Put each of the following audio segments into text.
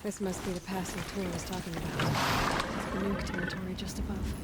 This must be the pass your tour was talking about. The nuke territory just above.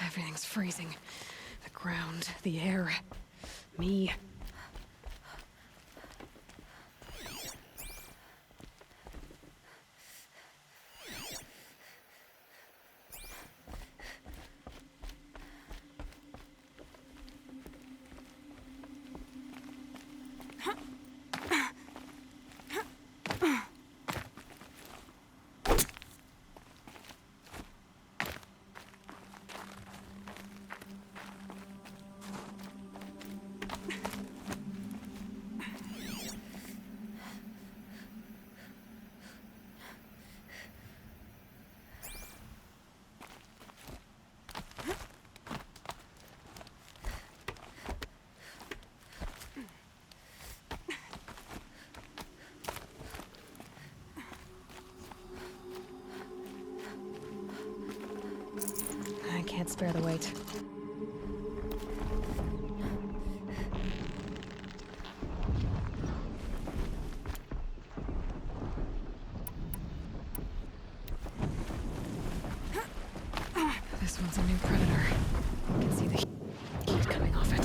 Everything's freezing. The ground, the air, me. I can't spare the weight. This one's a new predator. I can see the heat coming off it.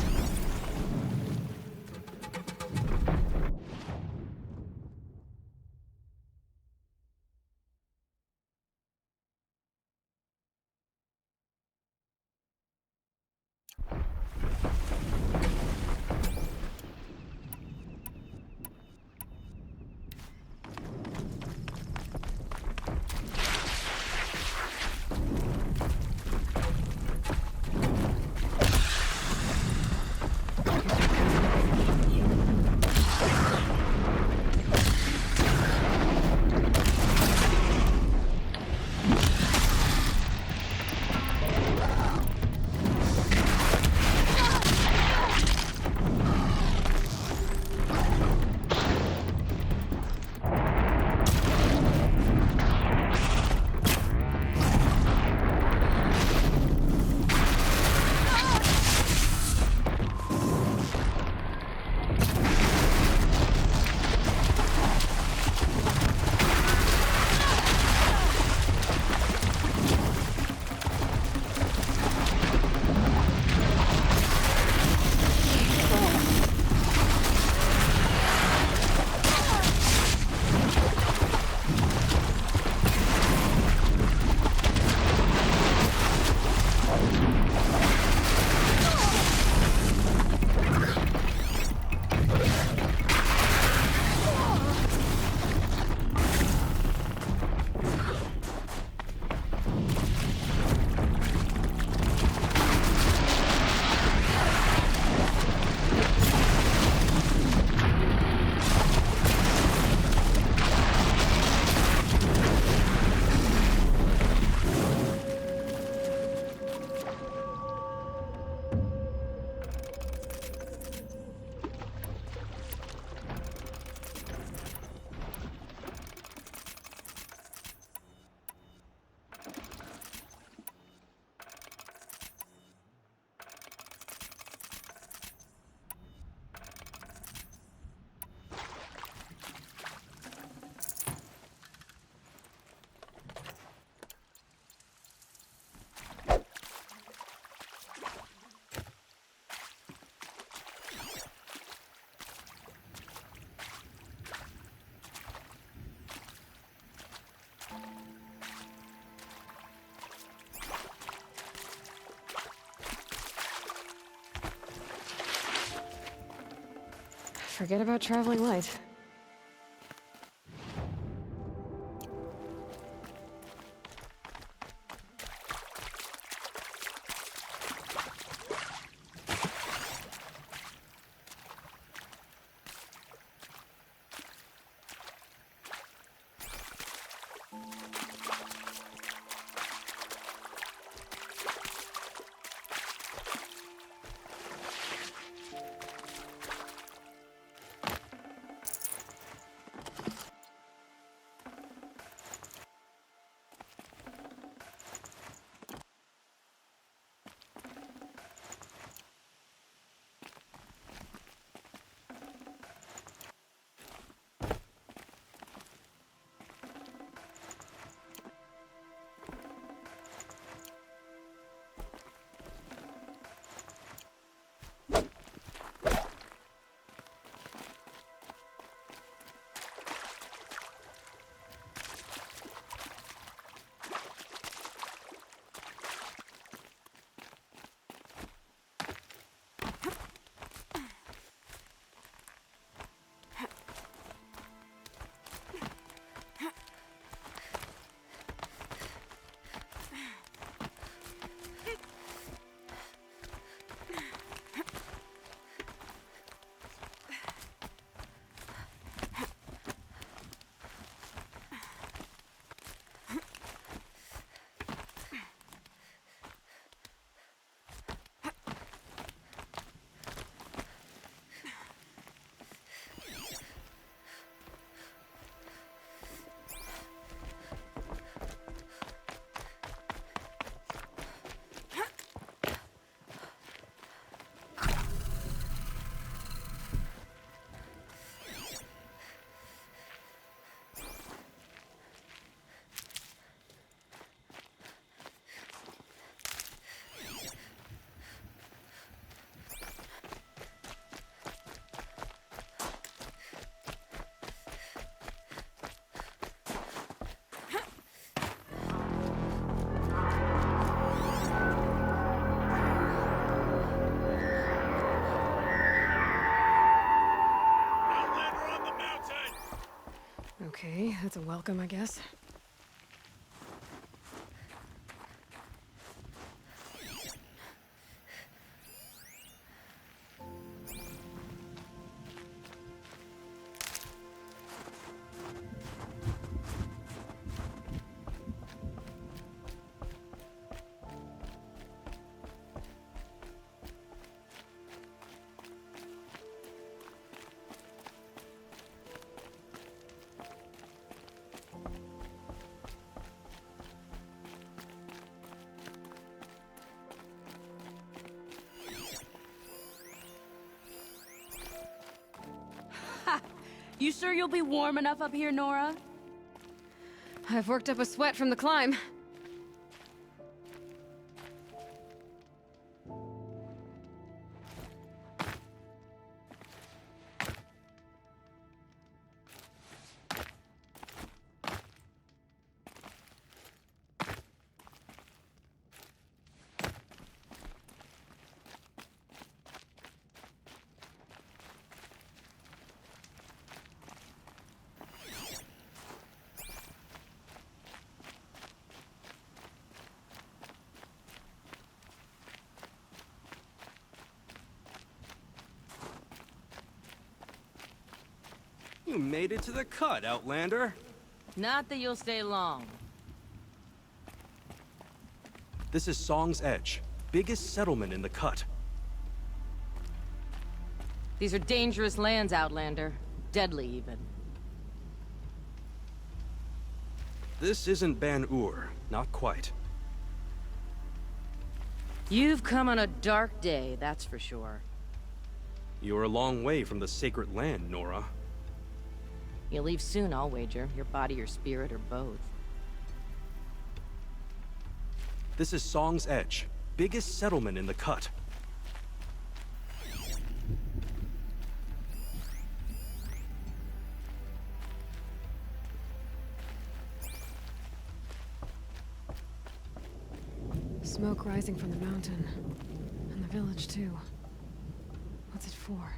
Forget about traveling light. Okay, that's a welcome, I guess. You sure you'll be warm enough up here, Nora? I've worked up a sweat from the climb. You made it to the cut, Outlander. Not that you'll stay long. This is Song's Edge, biggest settlement in the cut. These are dangerous lands, Outlander. Deadly, even. This isn't Ban-Ur, not quite. You've come on a dark day, that's for sure. You're a long way from the sacred land, Nora. You'll leave soon, I'll wager. Your body or spirit, or both. This is Song's Edge, biggest settlement in the cut. Smoke rising from the mountain. And the village, too. What's it for?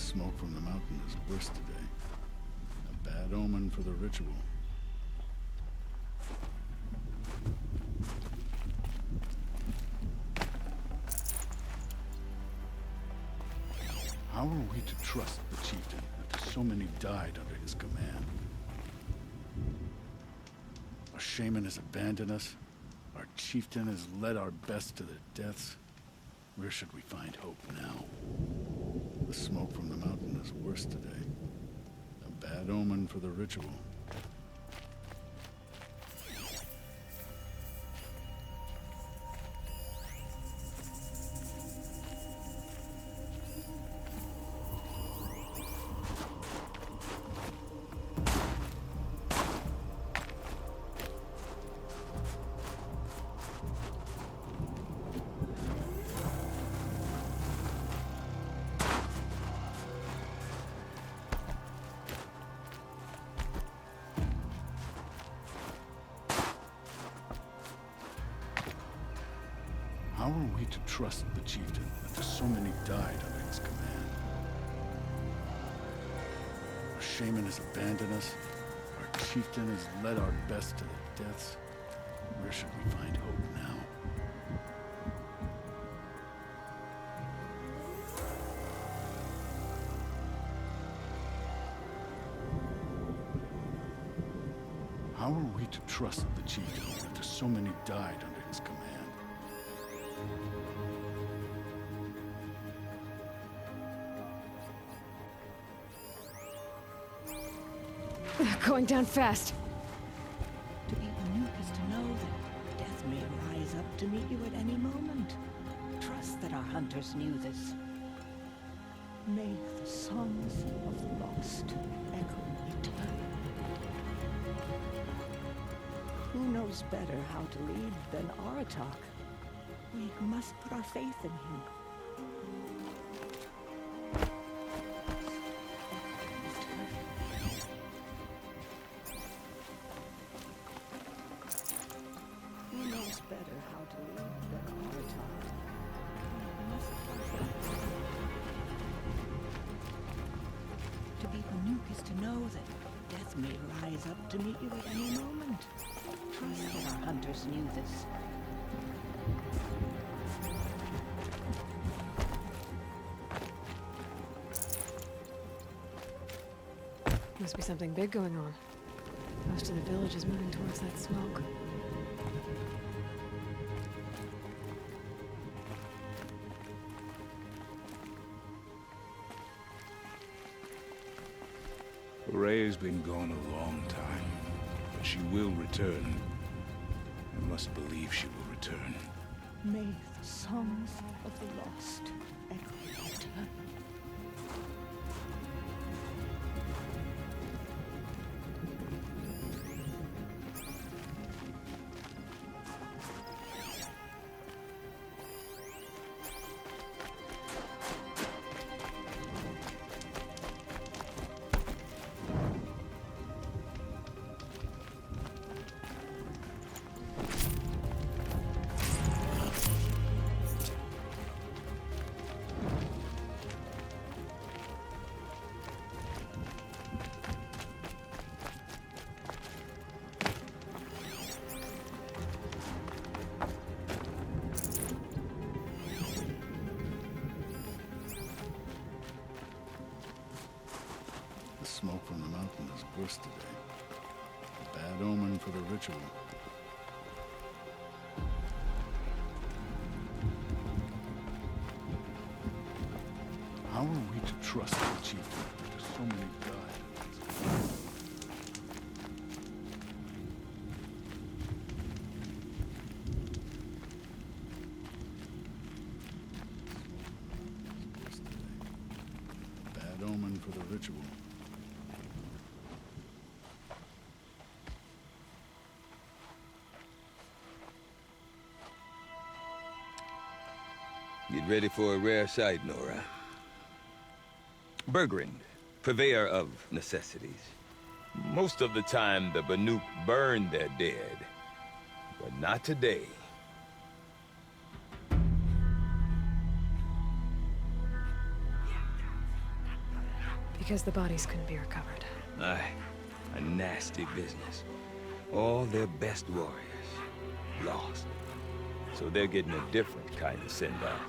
smoke from the mountain is worse today. A bad omen for the ritual. How are we to trust the chieftain after so many died under his command? Our shaman has abandoned us. Our chieftain has led our best to their deaths. Where should we find hope now? The smoke from the mountain is worse today. A bad omen for the ritual. How are we to trust the chieftain after so many died under his command? Our shaman has abandoned us. Our chieftain has led our best to their deaths. Where should we find hope now? How are we to trust the chieftain after so many died under his command? Going down fast. To be Banuk is to know that death may rise up to meet you at any moment. Trust that our hunters knew this. May the songs of the lost echo eternally. Who knows better how to lead than Aratak? We must put our faith in him. Who knows better how to lead than Aratak? We must put our faith in him. To be Banuk is to know that death may rise up to meet you at any moment. Trust that our hunters knew this. Must be something big going on. Most of the village is moving towards that smoke. Ray's been gone a long time, but she will return. I must believe she will return. May the songs of the lost echo eternally. The smoke from the mountain is worse today. A bad omen for the ritual. How are we to trust the chieftain after so many died? Worse today. A bad omen for the ritual. Get ready for a rare sight, Nora. Burgrend, purveyor of necessities. Most of the time, the Banuk burn their dead, but not today. Because the bodies couldn't be recovered. Aye, a nasty business. All their best warriors lost. So they're getting a different kind of send-off.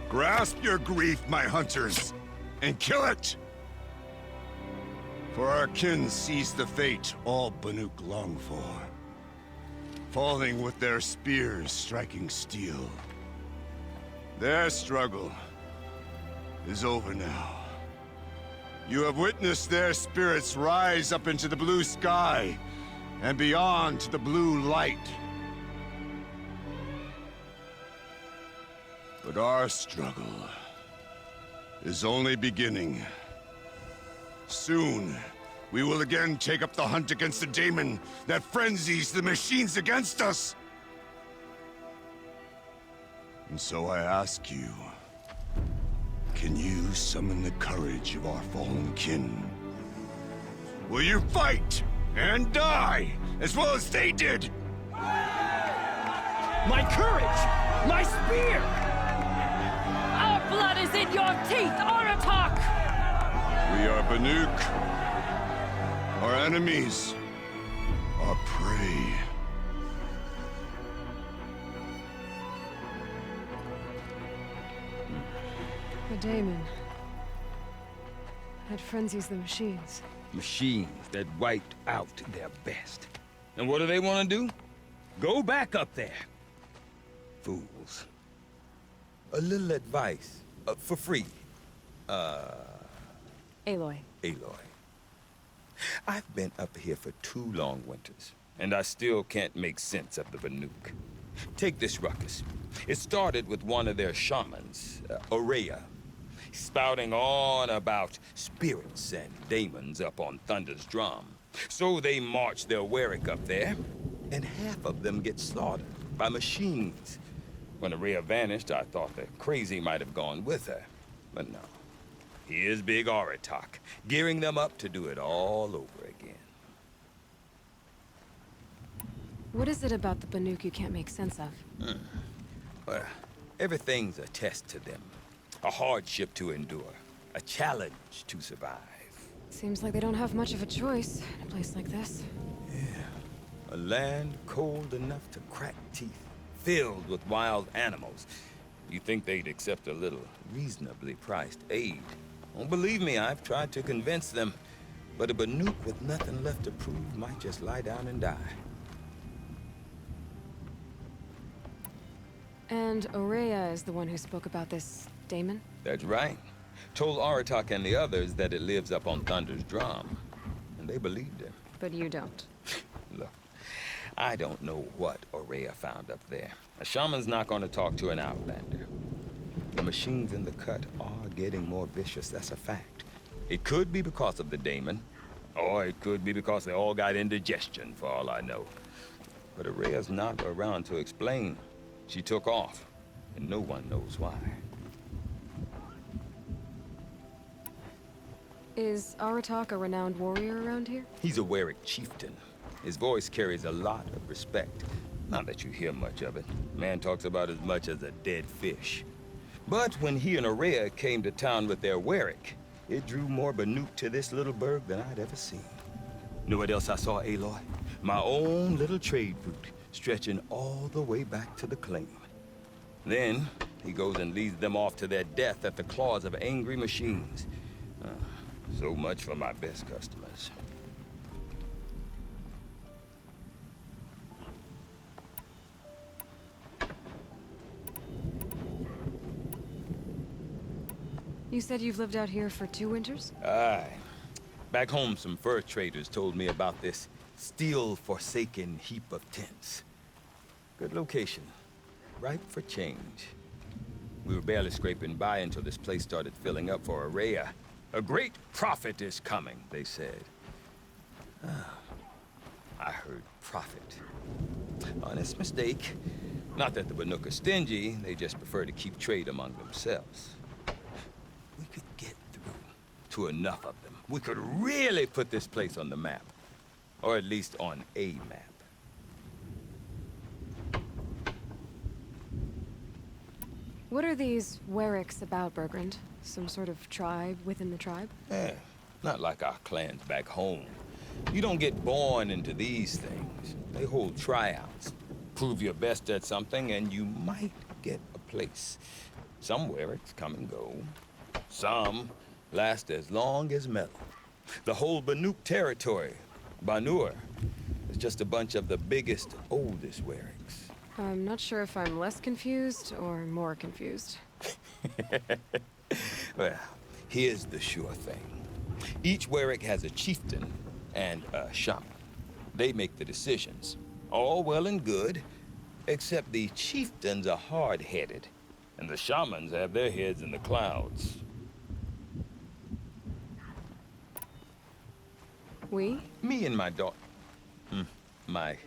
Grasp your grief, my hunters, and kill it! For our kin sees the fate all Banuk long for. Falling with their spears striking steel. Their struggle is over now. You have witnessed their spirits rise up into the blue sky, and beyond to the blue light. But our struggle is only beginning. Soon, we will again take up the hunt against the daemon that frenzies the machines against us. And so I ask you, can you summon the courage of our fallen kin? Will you fight and die as well as they did? My courage! My spear! Our blood is in your teeth, Aratak! We are Banuk. Our enemies are prey. The daemon. That frenzies the machines. Machines that wiped out their best. And what do they want to do? Go back up there. Fools. A little advice, for free. Aloy. Aloy. I've been up here for 2 long winters, and I still can't make sense of the Banuk. Take this ruckus. It started with one of their shamans, Aurea, spouting on about spirits and daemons up on Thunder's drum. So they march their Warwick up there, and half of them get slaughtered by machines. When Aurea vanished, I thought the crazy might have gone with her, but no. Here's big Aratak, gearing them up to do it all over again. What is it about the Banuk you can't make sense of? Well, everything's a test to them. A hardship to endure. A challenge to survive. Seems like they don't have much of a choice in a place like this. Yeah. A land cold enough to crack teeth. Filled with wild animals. You think they'd accept a little reasonably priced aid. Don't believe me, I've tried to convince them. But a Banuk with nothing left to prove might just lie down and die. And Aurea is the one who spoke about this daemon? That's right. Told Aratak and the others that it lives up on Thunder's drum. And they believed him. But you don't. Look, I don't know what Aurea found up there. A shaman's not going to talk to an outlander. The machines in the cut are getting more vicious, that's a fact. It could be because of the daemon, or it could be because they all got indigestion, for all I know. But Aurea's not around to explain. She took off, and no one knows why. Is Aratak a renowned warrior around here? He's a Warwick chieftain. His voice carries a lot of respect, Not that you hear much of it. Man talks about as much as a dead fish. But when he and Araya came to town with their Warwick, it drew more Banuk to this little burg than I'd ever seen. Know what else I saw, Aloy? My own little trade route, stretching all the way back to the claim. Then, he goes and leads them off to their death at the claws of angry machines. So much for my best customers. You said you've lived out here for 2 winters? Aye. Back home, some fur traders told me about this still-forsaken heap of tents. Good location. Ripe for change. We were barely scraping by until this place started filling up for Araya. A great prophet is coming, they said. I heard prophet. Honest mistake. Not that the Banuk are stingy, they just prefer to keep trade among themselves. We could get through to enough of them. We could really put this place on the map. Or at least on a map. What are these Warwicks about, Burgrend? Some sort of tribe within the tribe? Not like our clans back home. You don't get born into these things. They hold tryouts. Prove your best at something and you might get a place. Some Warwicks come and go. Some last as long as metal. The whole Banuk territory, Banur, is just a bunch of the biggest, oldest Warwicks. I'm not sure if I'm less confused or more confused. Well, here's the sure thing. Each Warwick has a chieftain and a shaman. They make the decisions. All well and good, except the chieftains are hard-headed, and the shamans have their heads in the clouds. We? Me and my daughter. My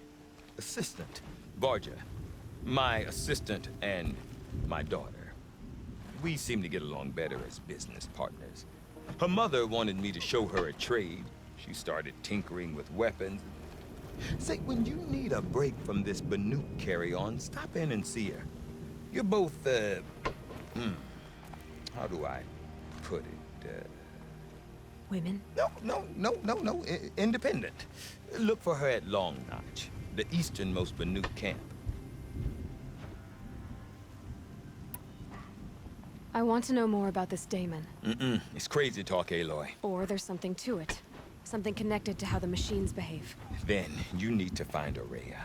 assistant, Varja. My assistant and my daughter. We seem to get along better as business partners. Her mother wanted me to show her a trade. She started tinkering with weapons. Say, when you need a break from this Banuk carry-on, stop in and see her. You're both, how do I put it? Women? No. Independent. Look for her at Long Notch, the easternmost Banuk camp. I want to know more about this Daemon. It's crazy talk, Aloy. Or there's something to it. Something connected to how the machines behave. Then, you need to find Araya.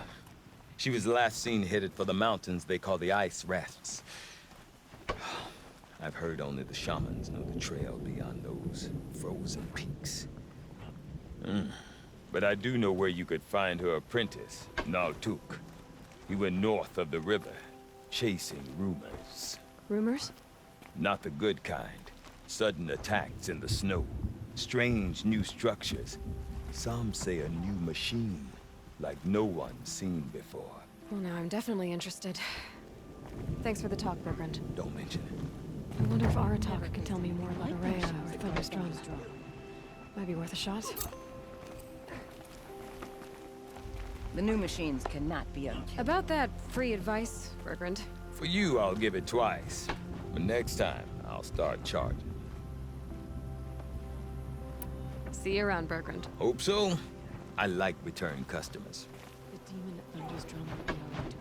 She was last seen headed for the mountains they call the Ice Rafts. I've heard only the shamans know the trail beyond those frozen peaks. But I do know where you could find her apprentice, Nartuk. He went north of the river, chasing rumors. Rumors? Not the good kind. Sudden attacks in the snow. Strange new structures. Some say a new machine, like no one's seen before. Well, now I'm definitely interested. Thanks for the talk, Burgrend. Don't mention it. I wonder if Aratak can tell me more about Araya or Thunderstrom. Might be worth a shot. The new machines cannot be unkilled. About that free advice, Burgrend. For you, I'll give it twice. But next time, I'll start charging. See you around, Burgrend. Hope so. I like return customers. The demon at Thunderstrom will be all right to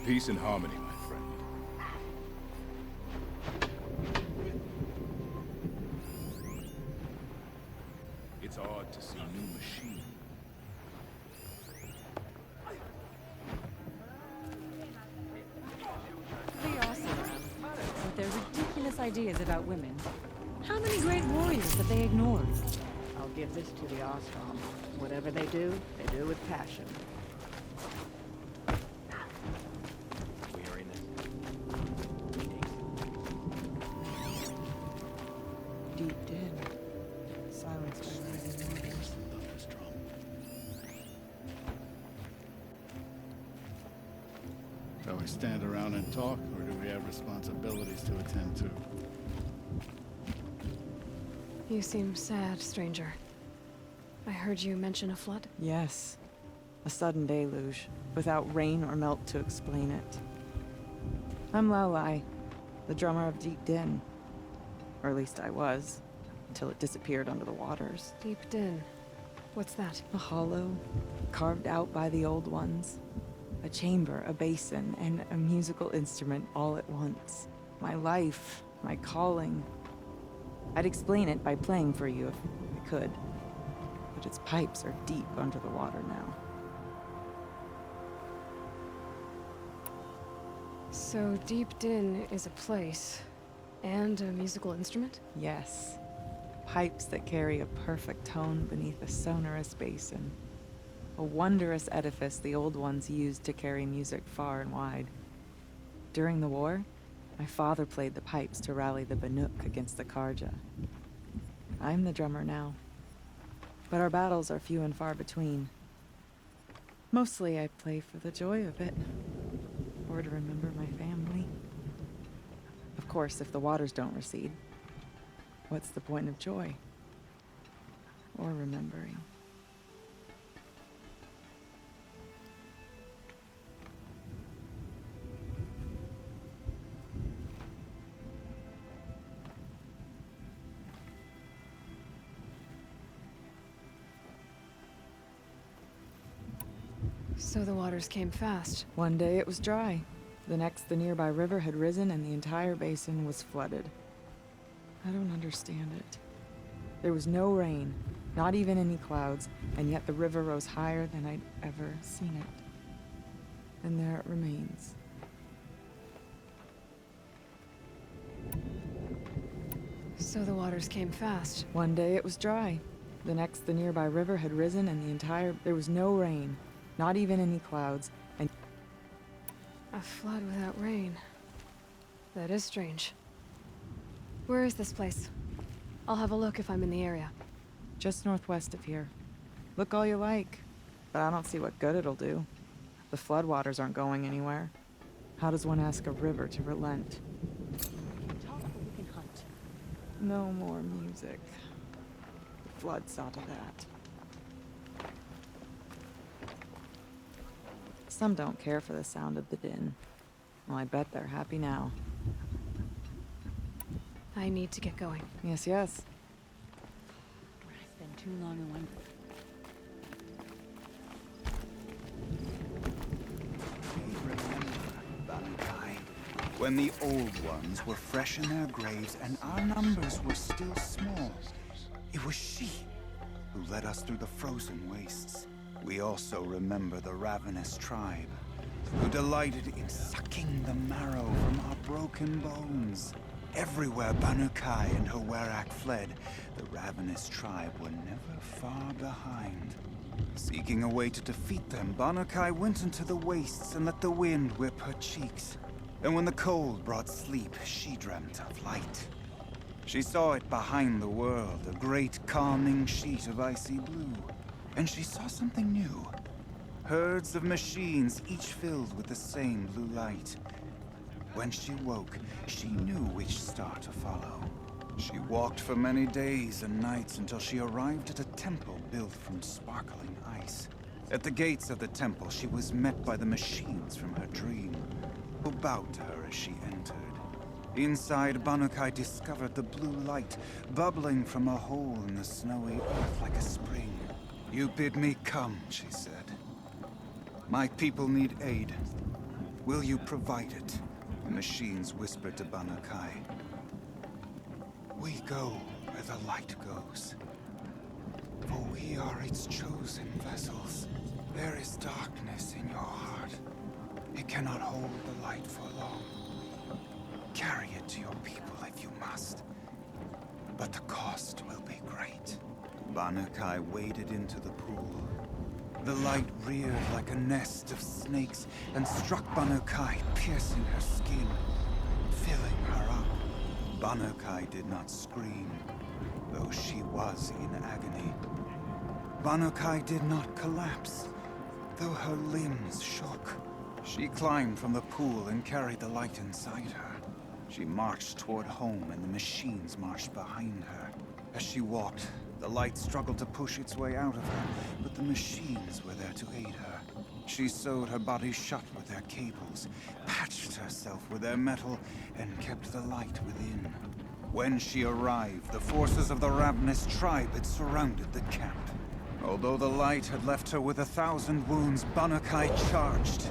Peace and harmony, my friend. It's odd to see new machines. Pretty awesome with their ridiculous ideas about women. How many great warriors have they ignored? I'll give this to the Ostrom. Whatever they do with passion. Deep dead. Silenced by rising waters. Shall we stand around and talk, or do we have responsibilities to attend to? You seem sad, stranger. I heard you mention a flood. Yes. A sudden deluge, without rain or melt to explain it. I'm Lalai, the drummer of Deep Din. Or at least I was, until it disappeared under the waters. Deep Din. What's that? A hollow, carved out by the old ones. A chamber, a basin, and a musical instrument all at once. My life, my calling. I'd explain it by playing for you if I could. But its pipes are deep under the water now. So Deep Din is a place, and a musical instrument? Yes. Pipes that carry a perfect tone beneath a sonorous basin. A wondrous edifice the old ones used to carry music far and wide. During the war, my father played the pipes to rally the Banuk against the Karja. I'm the drummer now. But our battles are few and far between. Mostly I play for the joy of it. Or to remember my family. Of course, if the waters don't recede, what's the point of joy? Or remembering? So the waters came fast. One day it was dry. The next, the nearby river had risen and the entire basin was flooded. I don't understand it. There was no rain, not even any clouds, and yet the river rose higher than I'd ever seen it. And there it remains. So the waters came fast. One day it was dry. The next, the nearby river had risen and the entire... There was no rain, not even any clouds, and... A flood without rain. That is strange. Where is this place? I'll have a look if I'm in the area. Just northwest of here. Look all you like, but I don't see what good it'll do. The floodwaters aren't going anywhere. How does one ask a river to relent? Talk, we can hunt. No more music. The flood saw to that. Some don't care for the sound of the din. Well, I bet they're happy now. I need to get going. Yes, yes. It's been too long in one. Remember, Banukai, when the old ones were fresh in their graves and our numbers were still small. It was she who led us through the frozen wastes. We also remember the ravenous tribe, who delighted in sucking the marrow from our broken bones. Everywhere Banukai and her Werak fled, the ravenous tribe were never far behind. Seeking a way to defeat them, Banukai went into the wastes and let the wind whip her cheeks. And when the cold brought sleep, she dreamt of light. She saw it behind the world, a great calming sheet of icy blue. And she saw something new. Herds of machines, each filled with the same blue light. When she woke, she knew which star to follow. She walked for many days and nights until she arrived at a temple built from sparkling ice. At the gates of the temple, she was met by the machines from her dream, who bowed to her as she entered. Inside, Banukai discovered the blue light bubbling from a hole in the snowy earth like a spring. You bid me come, she said. My people need aid. Will you provide it? The machines whispered to Banukai. We go where the light goes. For we are its chosen vessels. There is darkness in your heart. It cannot hold the light for long. Carry it to your people if you must. But the cost will be great. Banukai waded into the pool. The light reared like a nest of snakes and struck Banukai, piercing her skin, filling her up. Banukai did not scream, though she was in agony. Banukai did not collapse, though her limbs shook. She climbed from the pool and carried the light inside her. She marched toward home and the machines marched behind her. As she walked, The light struggled to push its way out of her, but the machines were there to aid her. She sewed her body shut with their cables, patched herself with their metal, and kept the light within. When she arrived, the forces of the ravenous tribe had surrounded the camp. Although the light had left her with 1,000 wounds, Bannakai charged.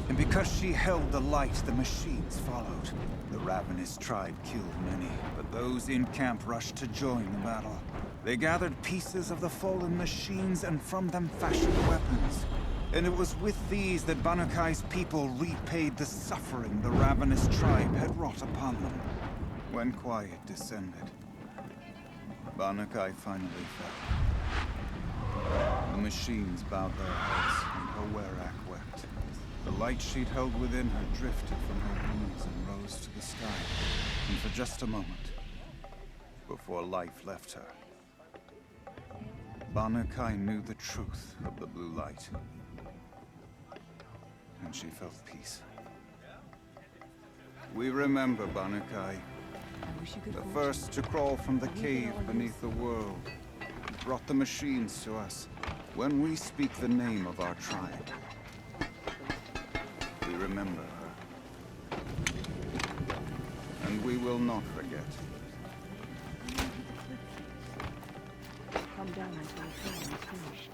And because she held the light, the machines followed. The ravenous tribe killed many, but those in camp rushed to join the battle. They gathered pieces of the fallen machines and from them fashioned weapons. And it was with these that Bannakai's people repaid the suffering the ravenous tribe had wrought upon them. When quiet descended, Bannakai finally fell. The machines bowed their heads, and her Werak wept. The light she'd held within her drifted from her wounds and rose to the sky. And for just a moment, before life left her, Bannakai knew the truth of the blue light. And she felt peace. We remember Bannakai, the first to crawl from the cave beneath the world, brought the machines to us. When we speak the name of our tribe, we remember her. And we will not forget. Come down until the film is finished.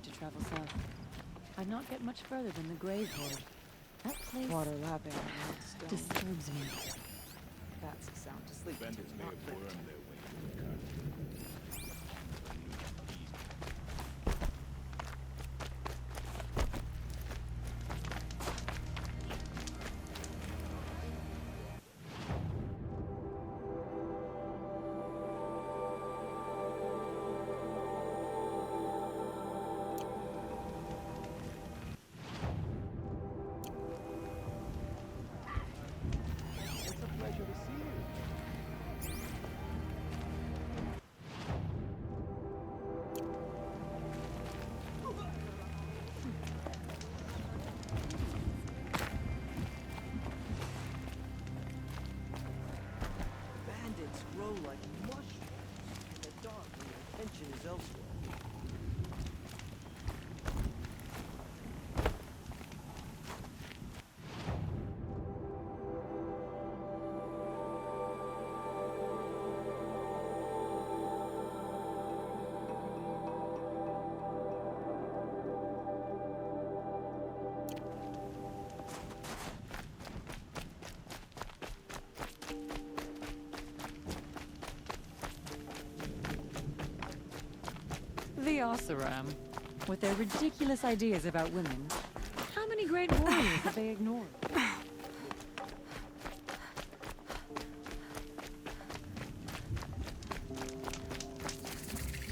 To travel south, I'd not get much further than the grave hoard. That place Water lapping on stone. disturbs me. That's a sound to sleep. Bandits may have wormed their way into the country. Grow like mushrooms in the dark when their attention is elsewhere. The Oseram, with their ridiculous ideas about women. How many great warriors have they ignored?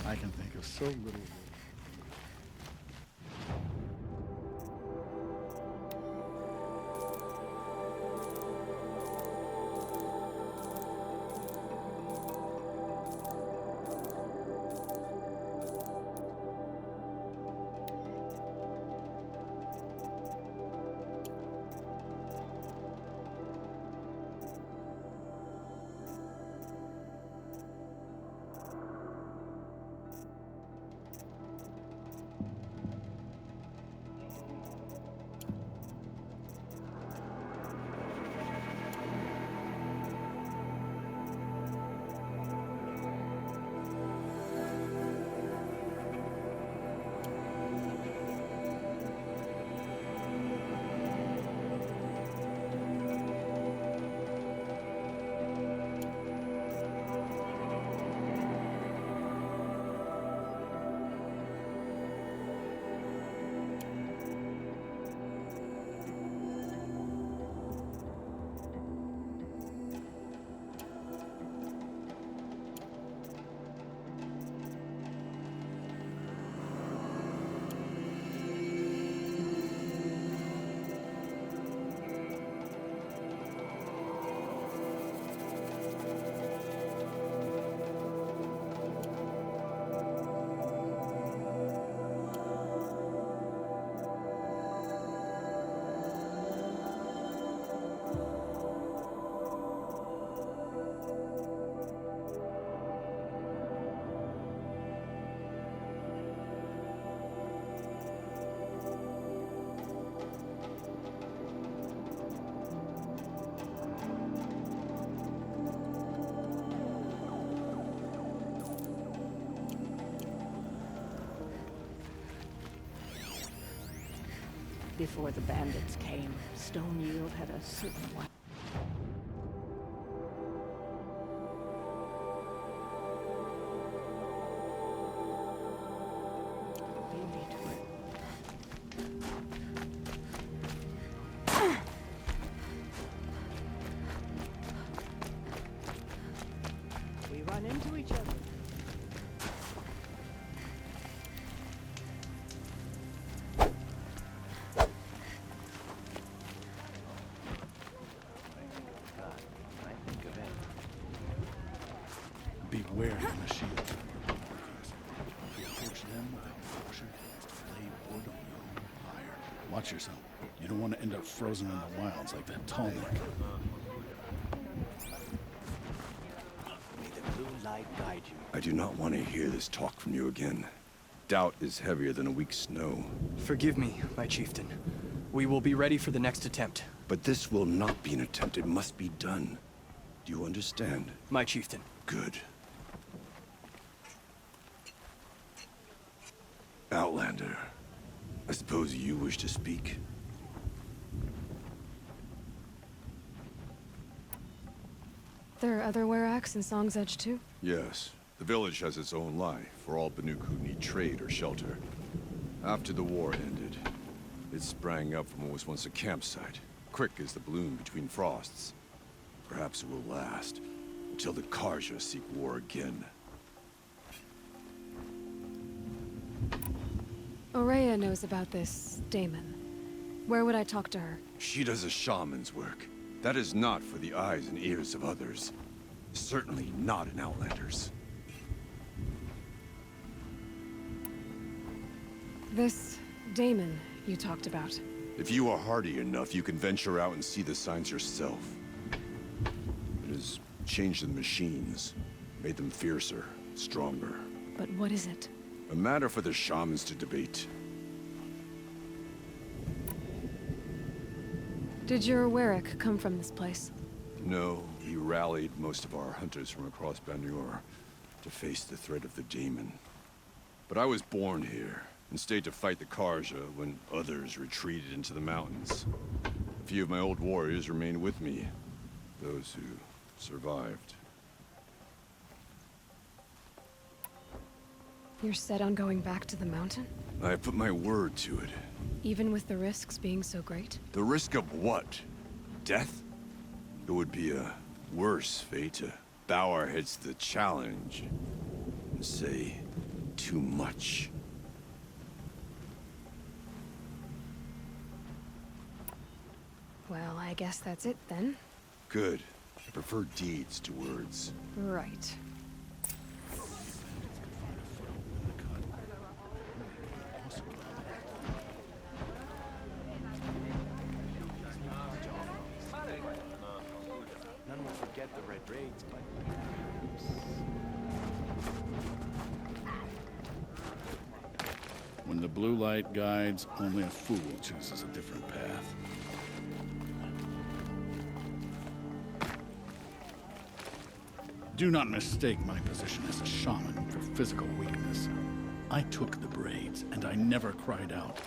I can think of so little. Before the bandits came, Stone Yield had a certain way. Beauty to it. We run into each other. Beware the machines. If you approach them without caution, they wood on your own fire. Watch yourself. You don't want to end up frozen in the wilds like that tall neck. May the blue light guide you. I do not want to hear this talk from you again. Doubt is heavier than a week's snow. Forgive me, my chieftain. We will be ready for the next attempt. But this will not be an attempt. It must be done. Do you understand? My chieftain. Good. Outlander, I suppose you wish to speak? There are other Waraks in Song's Edge too? Yes. The village has its own life for all Banuk who need trade or shelter. After the war ended, it sprang up from what was once a campsite, quick as the bloom between frosts. Perhaps it will last, until the Karja seek war again. Aurea knows about this Damon. Where would I talk to her? She does a shaman's work. That is not for the eyes and ears of others. Certainly not an Outlander's. This Damon you talked about. If you are hardy enough, you can venture out and see the signs yourself. It has changed the machines, made them fiercer, stronger. But what is it? A matter for the shamans to debate. Did your Warwick come from this place? No, he rallied most of our hunters from across Banur to face the threat of the Daemon. But I was born here, and stayed to fight the Karja when others retreated into the mountains. A few of my old warriors remained with me, those who survived. You're set on going back to the mountain? I have put my word to it. Even with the risks being so great? The risk of what? Death? It would be a worse fate to bow our heads to the challenge and say too much. Well, I guess that's it then. Good. I prefer deeds to words. Right. None will forget the Red Raids, but... When the blue light guides, only a fool chooses a different path. Do not mistake my position as a shaman for physical weakness. I took the braids, and I never cried out.